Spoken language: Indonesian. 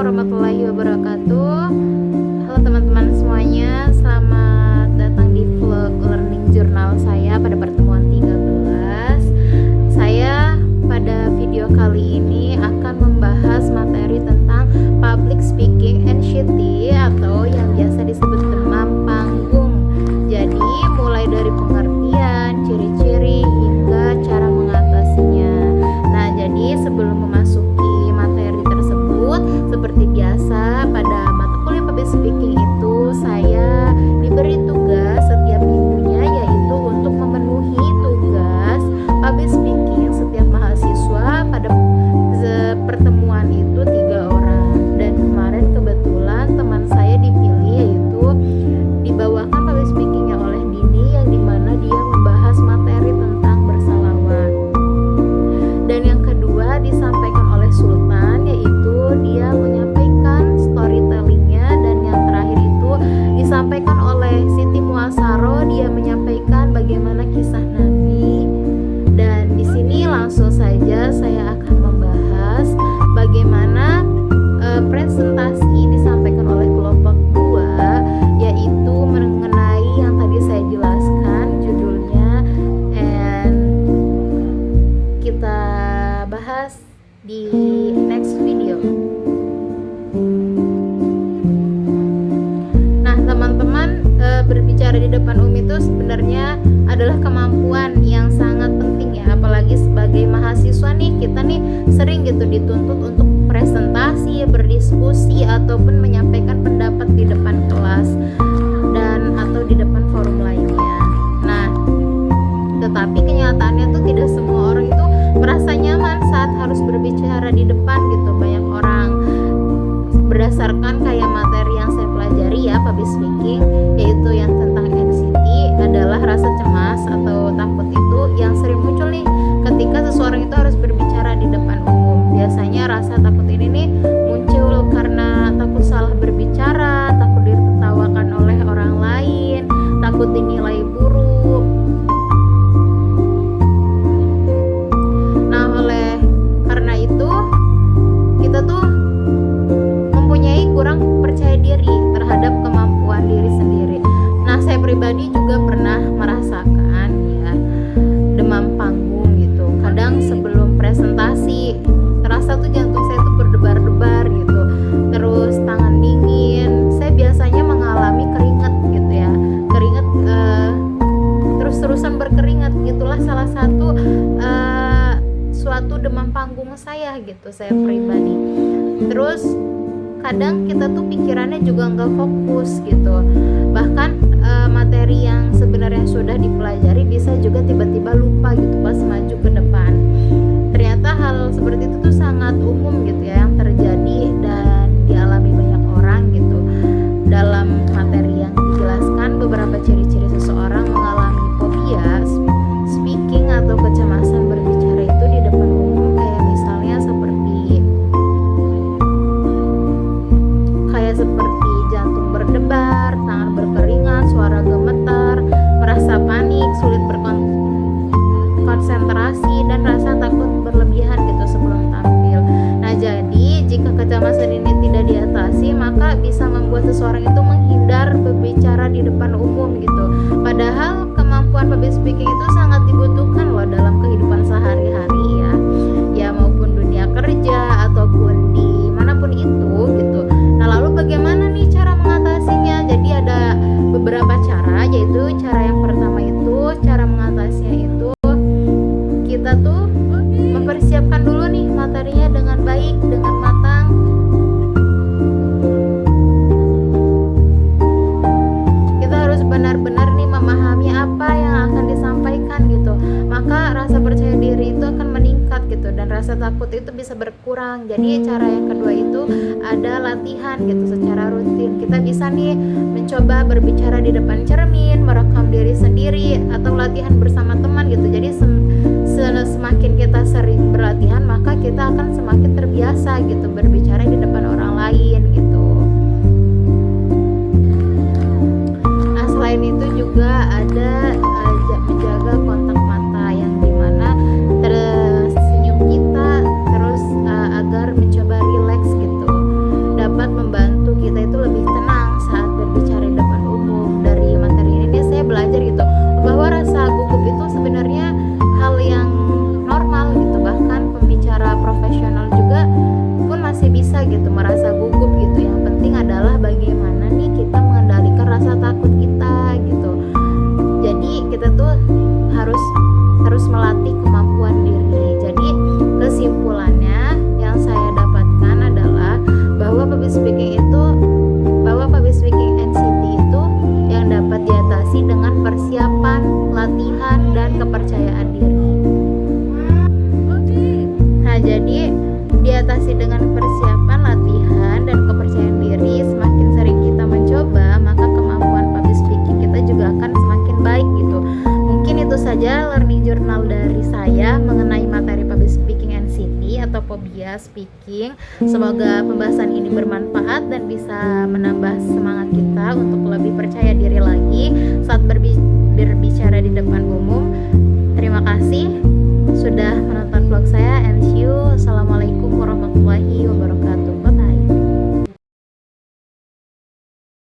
warahmatullahi wabarakatuh. Halo teman-teman semuanya, selamat datang di vlog learning journal saya pada pertemuan 13. Saya pada video kali ini akan membahas materi tentang public speaking anxiety atau yang biasa disebut demam panggung. Jadi mulai dari pengertian, ciri-ciri hingga cara mengatasinya. Nah, jadi sebelum memasuki materi tersebut, seperti biasa pada mata kuliah public speaking itu saya diberi tugas setiap minggunya, yaitu untuk memenuhi tugas public speaking setiap mahasiswa. Pada pertemuan itu 3 orang, dan kemarin kebetulan teman saya dipilih, yaitu dibawakan public speakingnya oleh Dini, yang dimana dia membahas materi tentang bersalawat. Dan yang kedua disampaikan oleh Sultan, yaitu dia menyampaikan storytellingnya. Dan yang terakhir itu disampaikan oleh Siti Muasaro, dia menyampaikan bagaimana kisah Nabi. Dan di sini langsung saja saya akan membahas bagaimana presentasi disampaikan oleh kelompok 2, yaitu mengenai yang tadi saya jelaskan judulnya, and kita bahas di next video. Nah teman-teman, berbicara di depan umum itu sebenarnya adalah kemampuan yang sangat penting ya, apalagi sebagai mahasiswa nih, kita nih sering gitu dituntut untuk presentasi, berdiskusi ataupun menyampaikan pendapat di depan kelas dan atau di depan forum lainnya. Nah, tetapi kenyataannya tuh tidak semua orang itu merasa nyaman saat harus berbicara di depan gitu. Banyak orang, berdasarkan kayak materi yang saya pelajari ya, public speaking, yaitu yang tentang anxiety, adalah rasa cemas atau takut itu yang sering muncul nih ketika seseorang itu harus berbicara di depan umum. Biasanya rasa takut ini nih muncul karena takut salah berbicara, takut ditertawakan oleh orang lain, takut dinilai buruk. Nah, oleh karena itu kita tuh mempunyai kurang percaya diri terhadap kemampuan diri sendiri. Nah, saya pribadi juga pernah merasakan ya demam panggung gitu. Kadang sebelum presentasi terasa tuh jantung saya tuh berdebar-debar gitu. Terus tangan dingin. Saya biasanya mengalami keringat gitu ya. Keringat terus-terusan berkeringat, gitulah salah satu suatu demam panggung saya gitu, saya pribadi. Terus kadang kita tuh pikirannya juga nggak fokus gitu. Bahkan materi yang sebenarnya sudah dipelajari bisa juga tiba-tiba lupa gitu pas maju ke depan. Ternyata hal seperti itu tuh sangat umum gitu ya, yang terjadi dan dialami banyak orang gitu. Dalam materi yang dijelaskan, beberapa ciri-ciri seseorang mengalami fobia speaking atau kecemasan berbicara itu di depan umum, kayak misalnya seperti jantung berdebar, tangan berkeringat, suara gemetar, merasa panik, sulit berkonsentrasi, dan rasa takut berlebihan gitu sebelum tampil. Nah, jadi jika kecemasan ini tidak diatasi, maka bisa membuat seseorang itu menghindar berbicara di depan umum gitu. Padahal kemampuan public speaking itu sangat dibutuhkan loh dalam kehidupan sehari-hari ya maupun dunia kerja ataupun di manapun itu gitu. Nah, lalu bagaimana nih cara mengatasinya? Jadi ada beberapa cara, yaitu cara yang pertama itu, cara mengatasinya itu kita tuh mempersiapkan dulu nih materinya dengan baik, dengan matang. Kita harus benar-benar nih memahami apa yang akan disampaikan gitu. Maka rasa percaya diri itu akan meningkat gitu, dan rasa takut itu bisa berkurang. Jadi cara yang kedua itu ada latihan gitu secara rutin. Kita bisa nih mencoba berbicara di depan cermin, merekam diri sendiri, atau latihan bersama teman gitu. Jadi semakin kita sering berlatihan, maka kita akan semakin terbiasa gitu berbicara di depan orang lain gitu. Nah, selain itu juga ada menjaga kontak mata, yang dimana tersenyum kita terus agar mencoba relax gitu. media speaking. Semoga pembahasan ini bermanfaat dan bisa menambah semangat kita untuk